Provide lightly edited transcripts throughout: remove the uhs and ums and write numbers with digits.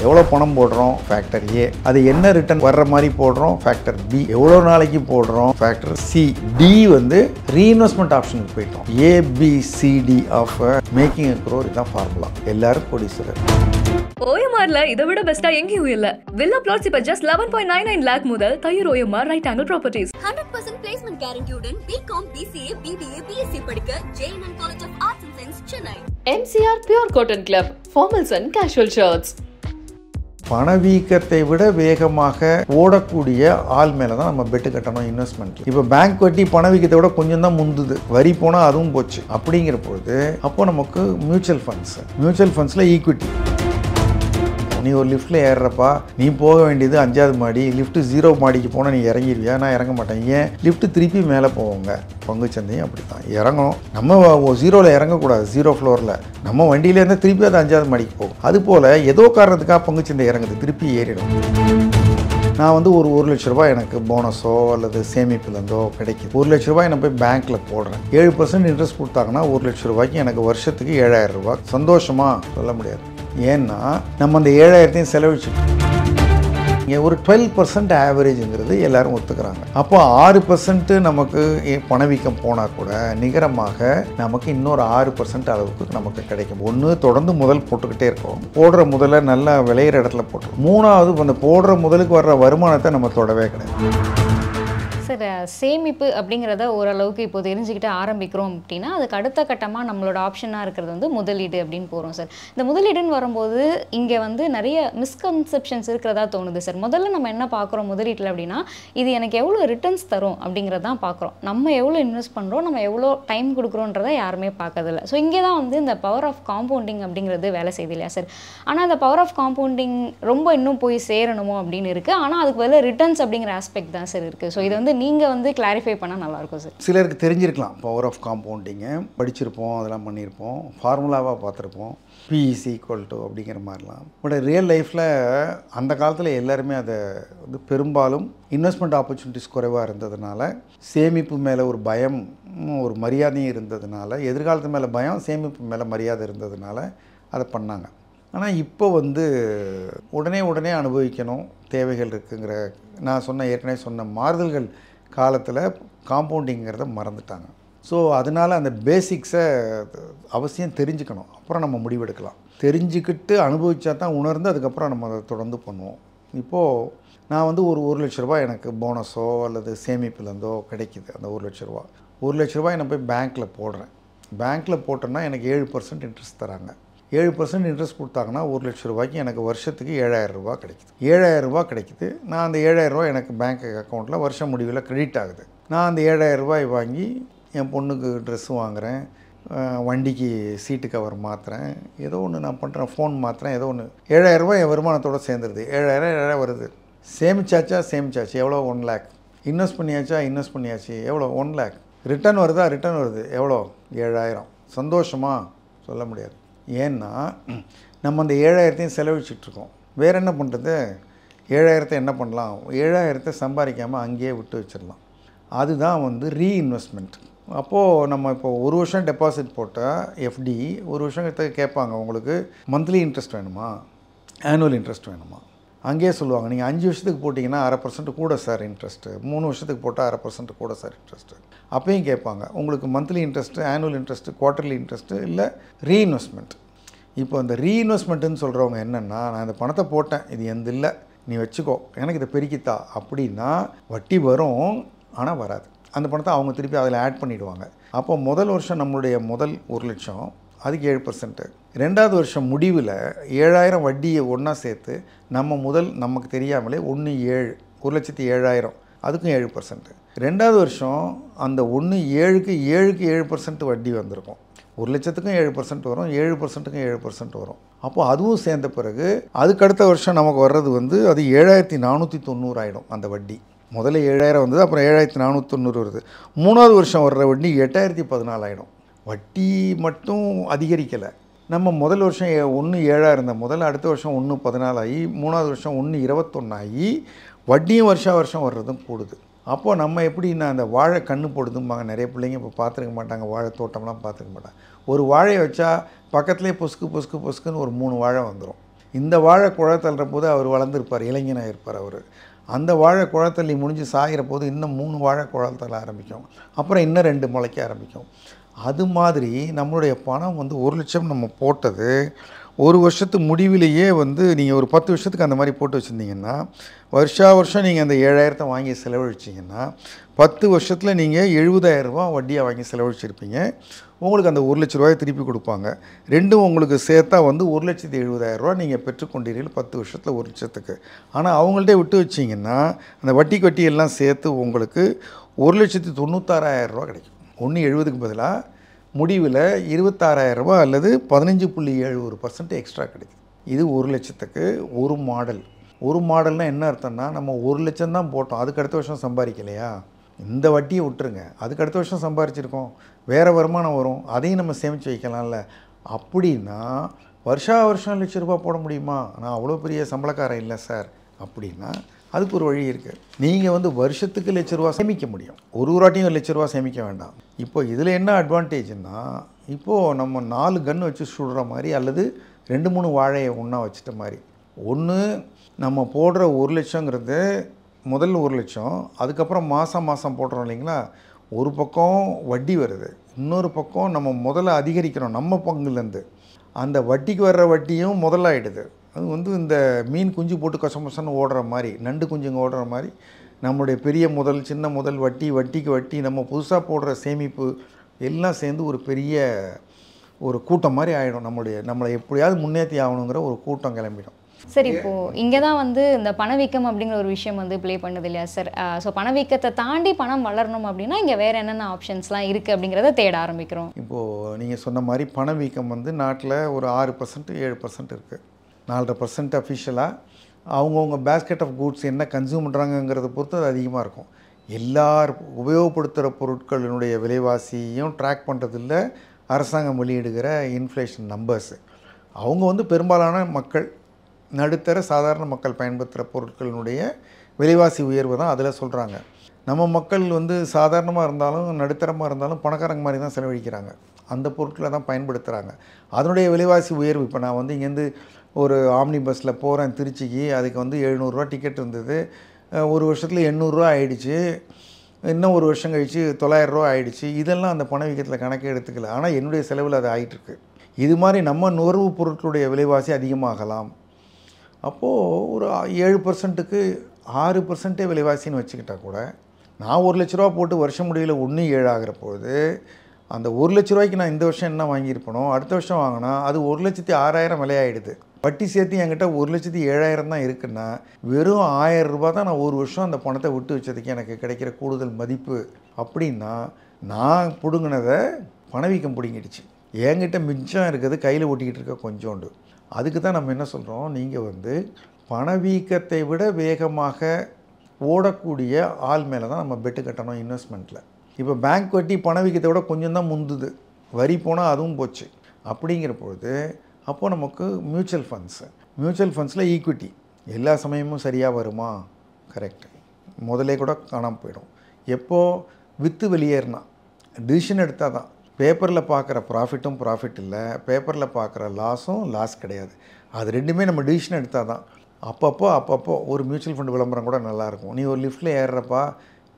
எவ்வளோ பணம் போடுறோம் ஃபேக்டர் ஏ, அது என்ன ரிட்டர்ன் வர்ற மாதிரி போடுறோம் ஃபேக்டர் பி, எவ்வளோ நாளைக்கு போடுறோம் ஃபேக்டர் சி, டி வந்து ரீஇன்வெஸ்ட்மெண்ட் ஆப்ஷனுக்கு போயிட்டோம். ABCD of making a crore இதுதான் ஃபார்முலா. எல்லாரும் கோடீஸ்வரர். OMRல இதை விட பெஸ்டா எங்கேயும் இல்ல. வில்லா பிளாட்ஸ் இப்ப just 11.99 lakh முதல் Thaiyur OMR right angle properties. 100% placement guaranteed BCom, BCA, BBA, BSc படிக்க JNN College of Arts and Science, Chennai. MCR Pure Cotton Club, formals and casual shirts. பணவீக்கத்தை விட வேகமாக ஓடக்கூடிய ஆள் மேலே தான் நம்ம பெட்டு கட்டணும் இன்வெஸ்ட்மெண்ட். இப்போ பேங்க் வட்டி பணவீக்கத்தை விட கொஞ்சம் தான் முந்துது, வரி போனால் அதுவும் போச்சு. அப்படிங்கிற பொழுது அப்போ நமக்கு மியூச்சுவல் ஃபண்ட்ஸில் ஈக்விட்டி. நீ ஒரு லிஃப்ட்டில் ஏறுறப்பா, நீ போக வேண்டியது 5வது மாடி, லிஃப்ட்டு 0 மாடிக்கு போனால் நீ இறங்கிடுவியா? நான் இறங்க மாட்டேன். ஏன்? லிஃப்ட்டு திருப்பி மேலே போவோங்க. பங்குச்சந்தையும் அப்படி தான் இறங்கணும். நம்ம 0ல் இறங்கக்கூடாது, 0 ஃப்ளோரில் நம்ம வண்டியிலேருந்து திருப்பி அது 5வது மாடிக்கு போகும். அதுபோல் ஏதோ காரணத்துக்காக பங்குச்சந்தை இறங்குது, திருப்பி ஏறிடும். நான் வந்து ஒரு 1 லட்ச ரூபாய் எனக்கு போனஸோ அல்லது சேமிப்புலேருந்தோ கிடைக்குது. 1 லட்ச ரூபாய் நான் போய் பேங்க்கில் போடுறேன். 7% இன்ட்ரெஸ்ட் கொடுத்தாங்கன்னா 1 லட்ச ரூபாய்க்கு எனக்கு வருஷத்துக்கு 7000 ரூபாய். சந்தோஷமாக சொல்ல முடியாது. ஏன்னா நம்ம அந்த 7000ஐயும் செலவழிச்சுட்டு இங்கே ஒரு 12% ஆவரேஜுங்கிறது எல்லாரும் ஒத்துக்கிறாங்க. அப்போ 6% நமக்கு பணவீக்கம் போனால் கூட நிகரமாக நமக்கு இன்னொரு 6% அளவுக்கு நமக்கு கிடைக்கும். ஒன்று தொடர்ந்து முதல் போட்டுக்கிட்டே இருக்கோம், போடுற முதல்ல நல்லா விளையிற இடத்துல போட்டுரும். 3வது அந்த போடுற முதலுக்கு வர்ற வருமானத்தை நம்ம தொடவே கிடையாது. சார், சேமிப்பு அப்படிங்கிறத ஓரளவுக்கு இப்போ தெரிஞ்சுக்கிட்டு ஆரம்பிக்கிறோம் அப்படின்னா அதுக்கு அடுத்த கட்டமாக நம்மளோட ஆப்ஷனாக இருக்கிறது வந்து முதலீடு அப்படின்னு போகிறோம் சார். இந்த முதலீடுன்னு வரும்போது இங்கே வந்து நிறைய மிஸ்கன்செப்ஷன்ஸ் இருக்கிறதா தோணுது சார். முதல்ல நம்ம என்ன பார்க்குறோம் முதலீட்டில் அப்படின்னா, இது எனக்கு எவ்வளோ ரிட்டர்ன்ஸ் தரும் அப்படிங்கிறதான் பார்க்குறோம். நம்ம எவ்வளோ இன்வெஸ்ட் பண்ணுறோம், நம்ம எவ்வளோ டைம் கொடுக்குறோன்றதை யாருமே பார்க்கறதில்ல. ஸோ இங்கே தான் வந்து இந்த பவர் ஆஃப் காம்பவுண்டிங் அப்படிங்கிறது வேலை செய்யுது இல்லையா சார்? ஆனால் அந்த பவர் ஆஃப் காம்பவுண்டிங் ரொம்ப இன்னும் போய் சேரணுமோ அப்படின்னு இருக்குது. ஆனால் அதுக்கு பதில் ரிட்டர்ன்ஸ் அப்படிங்கிற ஆஸ்பெக்ட் தான் சார் இருக்குது. ஸோ இது வந்து நீங்கள் வந்து கிளாரிஃபை பண்ணால் நல்லாயிருக்கும் சார். சிலருக்கு தெரிஞ்சிருக்கலாம் பவர் ஆஃப் காம்பவுண்டிங்கு, படிச்சிருப்போம், அதெல்லாம் பண்ணியிருப்போம், ஃபார்முலாவாக பார்த்துருப்போம், PEC = அப்படிங்கிற மாதிரிலாம். பட் ரியல் லைஃப்பில் அந்த காலத்தில் எல்லாருமே அதை வந்து பெரும்பாலும் இன்வெஸ்ட்மெண்ட் ஆப்பர்ச்சுனிட்டிஸ் குறைவாக இருந்ததுனால, சேமிப்பு மேலே ஒரு பயம், ஒரு மரியாதையும் இருந்ததுனால, எதிர்காலத்து மேலே பயம், சேமிப்பு மேலே மரியாதை இருந்ததுனால அதை பண்ணாங்க. ஆனால் இப்போ வந்து உடனே அனுபவிக்கணும், தேவைகள் இருக்குங்கிற நான் ஏற்கனவே சொன்ன மாறுதல்கள் காலத்தில் காம்பவுண்டிங்கிறத மறந்துட்டாங்க. ஸோ அதனால் அந்த பேசிக்ஸை அவசியம் தெரிஞ்சுக்கணும், அப்புறம் நம்ம முடிவெடுக்கலாம். தெரிஞ்சுக்கிட்டு அனுபவித்தா தான் உணர்ந்து அதுக்கப்புறம் நம்ம அதை தொடர்ந்து பண்ணுவோம். இப்போது நான் வந்து ஒரு 1 லட்ச ரூபாய் எனக்கு போனஸோ அல்லது சேமிப்புலேருந்தோ கிடைக்கிது. அந்த 1 லட்ச ரூபாய் நான் போய் பேங்க்கில் போடுறேன். பேங்க்கில் போட்டோன்னா எனக்கு 7% இன்ட்ரெஸ்ட் தராங்க. 7% இன்ட்ரெஸ்ட் கொடுத்தாங்கன்னா 1 லட்ச ரூபாய்க்கு எனக்கு வருஷத்துக்கு 7000 ரூபாய் கிடைக்குது. 7000 ரூபாய் கிடைக்குது. நான் அந்த 7000 ரூபாய் எனக்கு பேங்க் அக்கௌண்ட்டில் வருஷம் முடிவில் கிரெடிட் ஆகுது. நான் அந்த 7000 ரூபாய் வாங்கி என் பொண்ணுக்கு ட்ரெஸ்ஸு வாங்குகிறேன், வண்டிக்கு சீட்டு கவர் மாற்றுறேன், ஏதோ ஒன்று நான் பண்ணுறேன், ஃபோன் மாற்றுறேன், ஏதோ ஒன்று. 7000 ரூபாய் என் வருமானத்தோடு சேர்ந்துருது. 7000 வருது. சேமிச்சாச்சு எவ்வளோ? 1 lakh. இன்வெஸ்ட் பண்ணியாச்சு எவ்வளோ? 1 lakh. ரிட்டர்ன் வருது எவ்வளோ? 7000. சந்தோஷமாக சொல்ல முடியாது. ஏன்னா நம்ம அந்த 7000ஐயும் செலவழிச்சிட்ருக்கோம். வேறு என்ன பண்ணுறது? 7000 என்ன பண்ணலாம்? 7000 சம்பாதிக்காமல் அங்கேயே விட்டு வச்சிடலாம். அதுதான் வந்து ரீஇன்வெஸ்ட்மெண்ட். அப்போது நம்ம இப்போ 1 வருஷம் டெபாசிட் போட்டால் FD 1 வருஷத்துக்கு கேட்பாங்க, உங்களுக்கு மந்த்லி இன்ட்ரெஸ்ட் வேணுமா, ஆனுவல் இன்ட்ரெஸ்ட் வேணுமா? அங்கேயே சொல்லுவாங்க, நீங்கள் 5 வருஷத்துக்கு போட்டிங்கன்னா 1/2% கூட சார் இன்ட்ரெஸ்ட்டு, 3 வருஷத்துக்கு போட்டால் 1/2% கூட சார் இன்ட்ரெஸ்ட்டு. அப்பயும் கேட்பாங்க, உங்களுக்கு monthly interest, annual interest, quarterly interest, இல்லை ரீஇன்வெஸ்ட்மெண்ட். இப்போ அந்த ரீஇன்வெஸ்ட்மெண்ட்டுன்னு சொல்கிறவங்க என்னென்னா, நான் இந்த பணத்தை போட்டேன், இது எந்த இல்லை, நீ வச்சுக்கோ, எனக்கு இதை பெருக்கித்தா அப்படின்னா வட்டி வரும், ஆனால் வராது. அந்த பணத்தை அவங்க திருப்பி அதில் ஆட் பண்ணிவிடுவாங்க. அப்போ முதல் வருஷம் நம்மளுடைய முதல் 1 லட்சம், அதுக்கு 7%. 2வது வருஷம் முடிவில் 7000 வட்டியை ஒன்றா சேர்த்து நம்ம முதல் நமக்கு தெரியாமலே 1,07,000 அதுக்கும் 7%. 2வது வருஷம் அந்த 1,7க்கு 7% வட்டி வந்திருக்கும். 1 லட்சத்துக்கும் 7% வரும், 7%க்கும் 7% வரும். அப்போது அதுவும் சேர்ந்த பிறகு அதுக்கடுத்த வருஷம் நமக்கு வர்றது வந்து அது 7490 ஆகிடும். அந்த வட்டி முதல்ல 7000 வந்தது, அப்புறம் 7490 வருது. 3வது வருஷம் வர்ற வட்டி 8014 ஆகிடும். வட்டி மட்டும் அதிகரிக்கலை. நம்ம முதல் வருஷம் 1,7 இருந்த முதல்ல அடுத்த வருஷம் 1,14 ஆகி, 3வது வருஷம் 1,21 ஆகி, வட்டியும் வருஷம் வர்றதும் கூடுது. அப்போது நம்ம எப்படின்னா அந்த வாழை கண்ணு போடுதும்பாங்க. நிறைய பிள்ளைங்க இப்போ பார்த்துருக்க மாட்டாங்க, வாழை தோட்டம்லாம் பார்த்துருக்க மாட்டாங்க. ஒரு வாழையை வச்சா பக்கத்துலேயே பொசுக்குன்னு ஒரு 3 வாழை வந்துடும். இந்த வாழை குழத்தள்ளுற போது அவர் வளர்ந்துருப்பார், இளைஞனாக இருப்பார் அவர். அந்த வாழை குழத்தள்ளி முடிஞ்சு சாகிற போது இன்னும் 3 வாழை குழத்தள்ள ஆரம்பிக்கும், அப்புறம் இன்னும் 2 முளைக்க ஆரம்பிக்கும். அது மாதிரி நம்மளுடைய பணம் வந்து 1 லட்சம் நம்ம போட்டது ஒரு வருஷத்து முடிவிலேயே வந்து நீங்கள் ஒரு 10 வருஷத்துக்கு அந்த மாதிரி போட்டு வச்சுருந்தீங்கன்னா, வருஷம் நீங்கள் அந்த 7,000 வாங்கி செலவழிச்சிங்கன்னா 10 வருஷத்தில் நீங்கள் 70,000 ரூபா வட்டியாக வாங்கி செலவழிச்சிருப்பீங்க. உங்களுக்கு அந்த 1 லட்ச ரூபாயை திருப்பி கொடுப்பாங்க. ரெண்டும் உங்களுக்கு சேர்த்தா வந்து 1,70,000 ரூபா நீங்கள் பெற்றுக்கொண்டீர்கள் 10 வருஷத்தில் 1 லட்சத்துக்கு. ஆனால் அவங்கள்ட்ட விட்டு வச்சிங்கன்னா அந்த வட்டிக்கு வட்டி எல்லாம் சேர்த்து உங்களுக்கு 1,96,000 ரூபா கிடைக்கும். 1,70,000க்கு பதிலாக முடிவில் 26,000 ரூபா அல்லது 15.71% எக்ஸ்ட்ரா கிடைக்கும். இது 1 லட்சத்துக்கு ஒரு மாடல். ஒரு மாடல்னால் என்ன அர்த்தம்னா, நம்ம 1 லட்சம் தான் போட்டோம், அதுக்கு அடுத்த வருஷம் சம்பாதிக்கலையா, இந்த வட்டியை விட்டுருங்க, அதுக்கு அடுத்த வருஷம் சம்பாரிச்சிருக்கோம், வேறு வருமானம் வரும், அதையும் நம்ம சேமித்து வைக்கலாம்ல. அப்படின்னா வருஷம் லட்ச ரூபா போட முடியுமா? நான் அவ்வளோ பெரிய சம்பளக்காரன் இல்லை சார் அப்படின்னா அதுக்கு ஒரு வழி இருக்குது. நீங்கள் வந்து வருஷத்துக்கு லட்ச ரூபா சேமிக்க முடியும், ஒரு வாட்டியும் 1 லட்ச ரூபா சேமிக்க வேண்டாம். இப்போ இதில் என்ன அட்வான்டேஜ்னா, இப்போது நம்ம 4 கன்று வச்சு சுடுற மாதிரி அல்லது 2-3 வாழையை ஒன்றா வச்சுட்ட மாதிரி. ஒன்று நம்ம போடுற 1 லட்சங்கிறது முதல் 1 லட்சம், அதுக்கப்புறம் மாதம் போடுறோம் இல்லைங்களா, ஒரு பக்கம் வட்டி வருது, இன்னொரு பக்கம் நம்ம முதல்ல அதிகரிக்கிறோம் நம்ம பங்குலேருந்து. அந்த வட்டிக்கு வர்ற வட்டியும் முதலாயிடுது. அது வந்து இந்த மீன் குஞ்சு போட்டு கசமசன்னு ஓடுற மாதிரி, நண்டு குஞ்சுங்க ஓடுற மாதிரி நம்மளுடைய பெரிய முதல், சின்ன முதல், வட்டிக்கு வட்டி, நம்ம புதுசாக போடுற சேமிப்பு எல்லாம் சேர்ந்து ஒரு பெரிய ஒரு கூட்டம் மாதிரி ஆகிடும். நம்மளை எப்படியாவது முன்னேற்றி ஆகணுங்கிற ஒரு கூட்டம் கிளம்பிடும். சார், இப்போது இங்கே தான் வந்து இந்த பணவீக்கம் அப்படிங்கிற ஒரு விஷயம் வந்து ப்ளே பண்ணுது இல்லையா சார்? ஸோ பணவீக்கத்தை தாண்டி பணம் வளரணும் அப்படின்னா இங்கே வேறு என்னென்ன ஆப்ஷன்ஸ்லாம் இருக்குது அப்படிங்கிறத தேட ஆரம்பிக்கிறோம். இப்போது நீங்கள் சொன்ன மாதிரி பணவீக்கம் வந்து நாட்டில் ஒரு 6% 7% இருக்குது. 4.5% அஃபிஷியலாக அவங்கவுங்க பேஸ்கெட் ஆஃப் கூட்ஸ் என்ன கன்சியூம் பண்ணுறாங்கங்கிறத பொறுத்து அது அதிகமாக இருக்கும். எல்லார் உபயோகப்படுத்துகிற பொருட்களினுடைய விலைவாசியும் ட்ராக் பண்ணுறதில்ல அரசாங்கம் வெளியிடுகிற இன்ஃப்ளேஷன் நம்பர்ஸு. அவங்க வந்து பெரும்பாலான மக்கள், நடுத்தர சாதாரண மக்கள் பயன்படுத்துகிற பொருட்களினுடைய விலைவாசி உயர்வு தான் அதில் சொல்கிறாங்க. நம்ம மக்கள் வந்து சாதாரணமாக இருந்தாலும் நடுத்தரமாக இருந்தாலும் பணக்காரங்க மாதிரி தான் செலவழிக்கிறாங்க, அந்த பொருட்களை தான் பயன்படுத்துகிறாங்க. அதனுடைய விலைவாசி உயர்வு, இப்போ நான் வந்து இங்கேருந்து ஒரு ஆம்னி பஸ்ஸில் போகிறேன் திருச்சிக்கு, அதுக்கு வந்து 700 ரூபா டிக்கெட் இருந்தது, ஒரு வருஷத்தில் 800 ரூபா ஆகிடுச்சு, இன்னும் ஒரு வருஷம் கழித்து 900 ரூபா ஆகிடுச்சு. இதெல்லாம் அந்த பணவீக்கத்தில் கணக்கே எடுத்துக்கல, ஆனால் என்னுடைய செலவில் அது ஆகிட்டுருக்கு. இது மாதிரி நம்ம நுகர்வு பொருட்களுடைய விலைவாசி அதிகமாகலாம். அப்போது ஒரு 7%க்கு 6% விலைவாசின்னு வச்சுக்கிட்டால் கூட, நான் 1 லட்ச ரூபா போட்டு வருஷம் முடிவில் 1.7 ஆகிற போது அந்த 1 லட்ச ரூபாய்க்கு நான் இந்த வருஷம் என்ன வாங்கியிருப்பனோ அடுத்த வருஷம் வாங்கினா அது 1,06,000 விலையாயிடுது. வட்டி சேர்த்து என்கிட்ட 1,07,000 தான் இருக்குன்னா வெறும் 1000 ரூபா தான் நான் ஒரு வருஷம் அந்த பணத்தை விட்டு வச்சதுக்கு எனக்கு கிடைக்கிற கூடுதல் மதிப்பு. அப்படின்னா நான் பிடுங்கினதை பணவீக்கம் பிடுங்கிடுச்சு, என்கிட்ட மிச்சம் இருக்கிறது கையில் ஒட்டிக்கிட்டு இருக்க கொஞ்சோண்டு. அதுக்கு தான் நம்ம என்ன சொல்கிறோம், நீங்கள் வந்து பணவீக்கத்தை விட வேகமாக ஓடக்கூடிய ஆள் மேலே தான் நம்ம பெட்டு கட்டணும் இன்வெஸ்ட்மெண்ட்டில். இப்போ பேங்க் வட்டி பணவீக்கத்தை விட கொஞ்சம் தான் முந்துது, வரி போனால் அதுவும் போச்சு. அப்படிங்கிற பொழுது அப்போது நமக்கு மியூச்சுவல் ஃபண்ட்ஸில் ஈக்விட்டி எல்லா சமயமும் சரியாக வருமா? கரெக்ட், முதலே கூட காணாமல் போயிடும். எப்போது விற்று வெளியேறினா டிசிஷன் எடுத்தால் தான். பேப்பரில் பார்க்குற ப்ராஃபிட்டும் ப்ராஃபிட் இல்லை, பேப்பரில் பார்க்குற லாஸும் லாஸ் கிடையாது. அது ரெண்டுமே நம்ம டிசிஷன் எடுத்தால் தான். அப்பப்போ ஒரு மியூச்சுவல் ஃபண்ட் விளம்பரம் கூட நல்லாயிருக்கும். நீ ஒரு லிஃப்ட்டில் ஏறுறப்பா,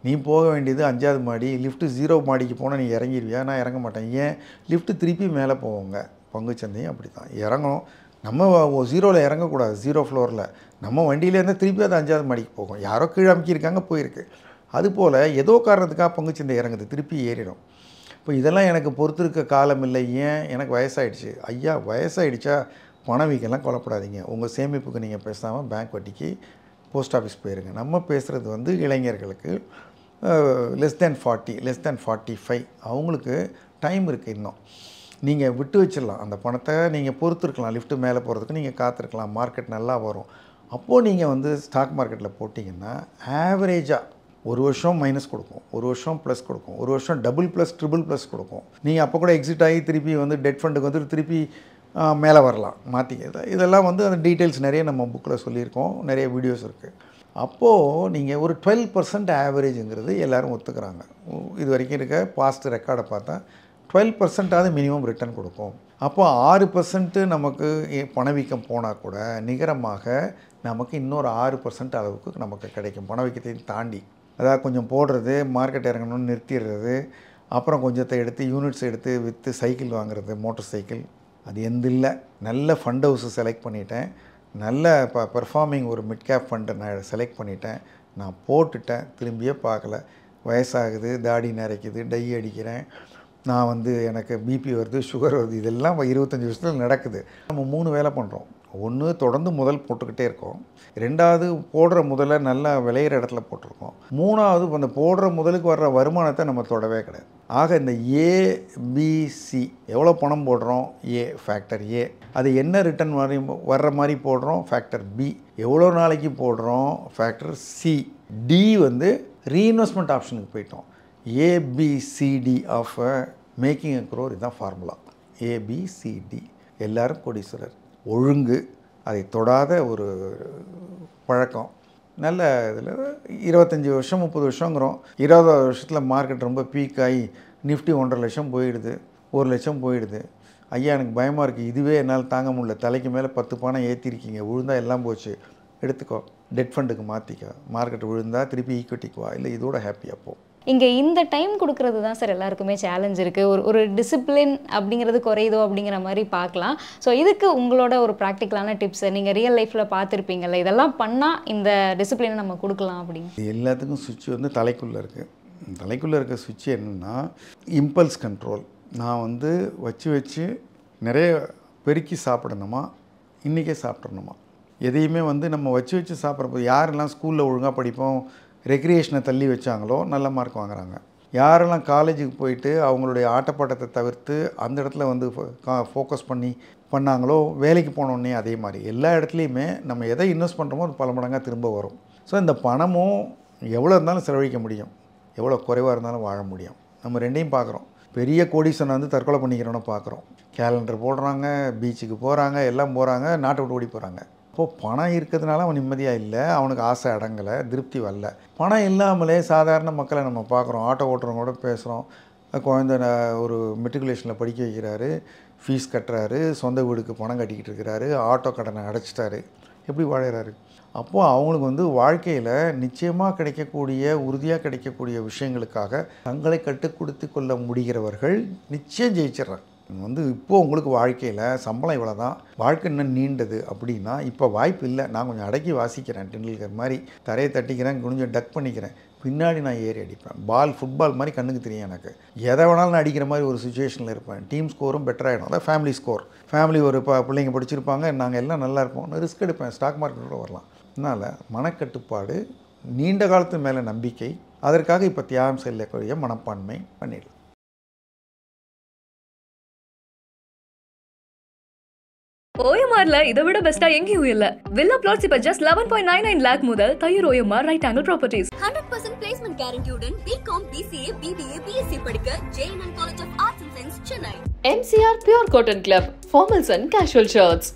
நீ போக வேண்டியது 5வது மாடி, லிஃப்ட்டு 0 மாடிக்கு போனால் நீ இறங்கிடுவியா? நான் இறங்க மாட்டேன். ஏன்? லிஃப்ட்டு திருப்பி மேலே போவோங்க. பங்குச்சந்தையும் அப்படி தான் இறங்கணும். நம்ம 0ல் இறங்கக்கூடாது, 0 ஃப்ளோரில் நம்ம வண்டியிலேருந்து திருப்பி அது 5வது மாடிக்கு போகும். யாரோ கீழே அமுக்கியிருக்காங்க போயிருக்கு. அதுபோல் ஏதோ காரணத்துக்காக பங்குச்சந்தை இறங்குது, திருப்பி ஏறிடும். இப்போ இதெல்லாம் எனக்கு பொறுத்திருக்க காலம் இல்லை. ஏன்? எனக்கு வயசாகிடுச்சு. ஐயா, வயசாகிடுச்சா பணவீக்கெல்லாம் கொல்லப்படாதீங்க. உங்கள் சேமிப்புக்கு நீங்கள் பேசாமல் பேங்க் வட்டிக்கு போஸ்ட் ஆஃபீஸ் போயிருங்க. நம்ம பேசுகிறது வந்து இளைஞர்களுக்கு less than 40 less than 45 அவங்களுக்கு டைம் இருக்குது. இன்னும் நீங்கள் விட்டு வச்சிடலாம், அந்த பணத்தை நீங்கள் பொறுத்திருக்கலாம். லிஃப்ட்டு மேலே போகிறதுக்கு நீங்கள் காத்திருக்கலாம், மார்க்கெட் நல்லா வரும். அப்போது நீங்கள் வந்து ஸ்டாக் மார்க்கெட்டில் போட்டிங்கன்னா ஆவரேஜாக ஒரு வருஷம் மைனஸ் கொடுக்கும், ஒரு வருஷம் ப்ளஸ் கொடுக்கும், ஒரு வருஷம் டபுள் ப்ளஸ் ட்ரிபிள் ப்ளஸ் கொடுக்கும். நீங்கள் அப்போ கூட எக்ஸிட் ஆகி திருப்பி வந்து டெட் ஃபண்டுக்கு வந்து திருப்பி மேலே வரலாம் மாற்றிக்கிறது. இதெல்லாம் வந்து அந்த டீட்டெயில்ஸ் நிறைய நம்ம புக்கில் சொல்லியிருக்கோம், நிறைய வீடியோஸ் இருக்குது. அப்போது நீங்கள் ஒரு 12% ஆவரேஜுங்கிறது எல்லோரும் ஒத்துக்கிறாங்க. இது வரைக்கும் இருக்க பாஸ்ட் ரெக்கார்டை பார்த்தா 12%ஆவது மினிமம் ரிட்டர்ன் கொடுக்கும். அப்போ 6% நமக்கு பணவீக்கம் போனால் கூட நிகரமாக நமக்கு இன்னொரு 6% அளவுக்கு நமக்கு கிடைக்கும் பணவீக்கத்தையும் தாண்டி. அதாவது கொஞ்சம் போடுறது, மார்க்கெட் இறங்கணும்னு நிறுத்திடுறது, அப்புறம் கொஞ்சத்தை எடுத்து யூனிட்ஸ் எடுத்து விற்று சைக்கிள் வாங்குறது, மோட்டர் சைக்கிள். அது எந்த இல்லை. நல்ல ஃபண்ட் ஹவுஸை செலக்ட் பண்ணிட்டேன், நல்ல பெர்ஃபார்மிங் ஒரு மிட் கேப் ஃபண்டை நான் செலக்ட் பண்ணிட்டேன், நான் போட்டுட்டேன், திரும்பியே பார்க்கல. வயசாகுது, தாடி நரைக்குது, டை அடிக்கிறேன், நான் எனக்கு பிபி வருது, சுகர் வருது, இதெல்லாம் 25 வருஷத்தில் நடக்குது. நம்ம 3 வேலை பண்ணுறோம். ஒன்று, தொடர்ந்து முதல் போட்டுக்கிட்டே இருக்கோம். 2வது, போடுற முதல்ல நல்லா விளையிற இடத்துல போட்டிருக்கோம். 3வது, அந்த போடுற முதலுக்கு வர்ற வருமானத்தை நம்ம தொடவே கிடையாது. ஆக இந்த ஏபிசி எவ்வளோ பணம் போடுறோம், ஃபேக்டர் ஏ. அது என்ன ரிட்டர்ன் மாதிரி வர்ற மாதிரி போடுறோம், ஃபேக்டர் பி. எவ்வளோ நாளைக்கு போடுறோம், ஃபேக்டர் சி. டி ரீஇன்வெஸ்ட்மெண்ட் ஆப்ஷனுக்கு போயிட்டோம். ABCD of making a crore, இதுதான் ஃபார்முலா. ஏபிசிடி. எல்லாரும் கோடீஸ்வரர். ஒழுங்கு, அதை தொடாத ஒரு பழக்கம். நல்ல இதில் 25 வருஷம் 30 வருஷங்கிறோம். 20வது வருஷத்தில் மார்க்கெட் ரொம்ப பீக் ஆகி நிஃப்டி 1.5 லட்சம் போயிடுது, 1 லட்சம் போயிடுது. ஐயா எனக்கு பயமாக இருக்குது, இதுவே என்னால் தாங்க முடியல, தலைக்கு மேலே 10 பணம் ஏற்றிருக்கீங்க, விழுந்தால் எல்லாம் போச்சு, எடுத்துக்கோ, டெட் ஃபண்டுக்கு மாற்றிக்க. மார்க்கெட் விழுந்தால் திருப்பி ஈக்விட்டிக்கு வா, இல்லை இதோட ஹாப்பியாக போ. இங்கே இந்த டைம் கொடுக்கறது தான் சார் எல்லாருக்குமே சேலஞ்ச் இருக்குது. ஒரு டிசிப்ளின் அப்படிங்கிறது குறையுதோ அப்படிங்கிற மாதிரி பார்க்கலாம். ஸோ இதுக்கு உங்களோட ஒரு ப்ராக்டிக்கலான டிப்ஸை நீங்கள் ரியல் லைஃப்பில் பார்த்துருப்பீங்கள்ல, இதெல்லாம் பண்ணால் இந்த டிசிப்ளினை நம்ம கொடுக்கலாம் அப்படின்னு. எல்லாத்துக்கும் சுவிட்ச் தலைக்குள்ளே இருக்குது. தலைக்குள்ளே இருக்க சுவிட்ச் என்னென்னா இம்பல்ஸ் கண்ட்ரோல். நான் வச்சு நிறைய பெருக்கி சாப்பிடணுமா, இன்றைக்கே சாப்பிட்றணுமா. எதையுமே நம்ம வச்சு சாப்பிட்றப்போ யாரெல்லாம் ஸ்கூலில் ஒழுங்காக படிப்போம், ரெக்ரியேஷனை தள்ளி வச்சாங்களோ நல்ல மார்க் வாங்குறாங்க. யாரெல்லாம் காலேஜுக்கு போயிட்டு அவங்களுடைய ஆட்டப்பாட்டத்தை தவிர்த்து அந்த இடத்துல ஃபோக்கஸ் பண்ணாங்களோ வேலைக்கு போனோடனே அதே மாதிரி எல்லா இடத்துலையுமே நம்ம எதை இன்வெஸ்ட் பண்ணுறோமோ அது பல மடங்காக திரும்ப வரும். ஸோ இந்த பணமும் எவ்வளோ இருந்தாலும் செலவழிக்க முடியும், எவ்வளோ குறைவாக இருந்தாலும் வாழ முடியும். நம்ம ரெண்டையும் பார்க்குறோம். பெரிய கோடீஸ்வரனை தற்கொலை பண்ணிக்கிறோன்னு பார்க்குறோம். கேலண்டர் போடுறாங்க, பீச்சுக்கு போகிறாங்க, எல்லாம் போகிறாங்க, நாட்டை விட்டு ஓடி போகிறாங்க. அப்போது பணம் இருக்கிறதுனால அவன் நிம்மதியாக இல்லை, அவனுக்கு ஆசை அடங்கலை, திருப்தி வரல. பணம் இல்லாமலே சாதாரண மக்களை நம்ம பார்க்குறோம். ஆட்டோ ஓட்டுறவங்களோட பேசுகிறோம். குழந்தை ஒரு மெட்ரிகுலேஷனில் படிக்க வைக்கிறாரு, ஃபீஸ் கட்டுறாரு, சொந்த வீடுக்கு பணம் கட்டிக்கிட்டு இருக்கிறாரு, ஆட்டோ கடனை அடைச்சிட்டாரு, எப்படி வாழறாரு? அப்போது அவங்களுக்கு வாழ்க்கையில் நிச்சயமாக கிடைக்கக்கூடிய, உறுதியாக கிடைக்கக்கூடிய விஷயங்களுக்காக தங்களை கட்டுப்படுத்தி கொள்ள முடிகிறவர்கள் நிச்சயம் ஜெயிச்சிட்றாங்க. இப்போது உங்களுக்கு வாழ்க்கையில் சம்பளம் இவ்வளோ தான், வாழ்க்கை இன்னும் நீண்டது அப்படின்னா இப்போ வாய்ப்பு இல்லை, நான் கொஞ்சம் அடக்கி வாசிக்கிறேன், டெண்டுல்கர் மாதிரி தரையை தட்டிக்கிறேன், கொஞ்சம் டக் பண்ணிக்கிறேன், பின்னாடி நான் ஏறி அடிப்பேன். ஃபுட்பால் மாதிரி கண்ணுக்கு தெரியும் எனக்கு, எதை வேணாலும் நான் அடிக்கிற மாதிரி ஒரு சுச்சுவேஷனில் இருப்பேன். டீம் ஸ்கோரும் பெட்டராகிடும். அதான் ஃபேமிலி ஸ்கோர். ஃபேமிலி ஒரு பிள்ளைங்க படிச்சிருப்பாங்க, நாங்கள் எல்லாம் நல்லா இருப்போம், ரிஸ்க் எடுப்பேன், ஸ்டாக் மார்க்கெட்டோட வரலாம். அதனால் மனக்கட்டுப்பாடு, நீண்ட காலத்து மேலே நம்பிக்கை, அதற்காக இப்போ தியாகம் செய்யக்கூடிய மனப்பான்மை பண்ணிடலாம். OMRல இதை விட பெஸ்டா எங்கேயும் இல்ல. வில்லா பிளாட்ஸ் இப்ப just 11.99 lakh முதல் Thaiyur OMR right angle properties. 100% placement guarantee உடன் BCom, BCA, BBA, BSc படிக்க JNN College of Arts and Science, Chennai. MCR Pure Cotton Club, formals and casual shirts.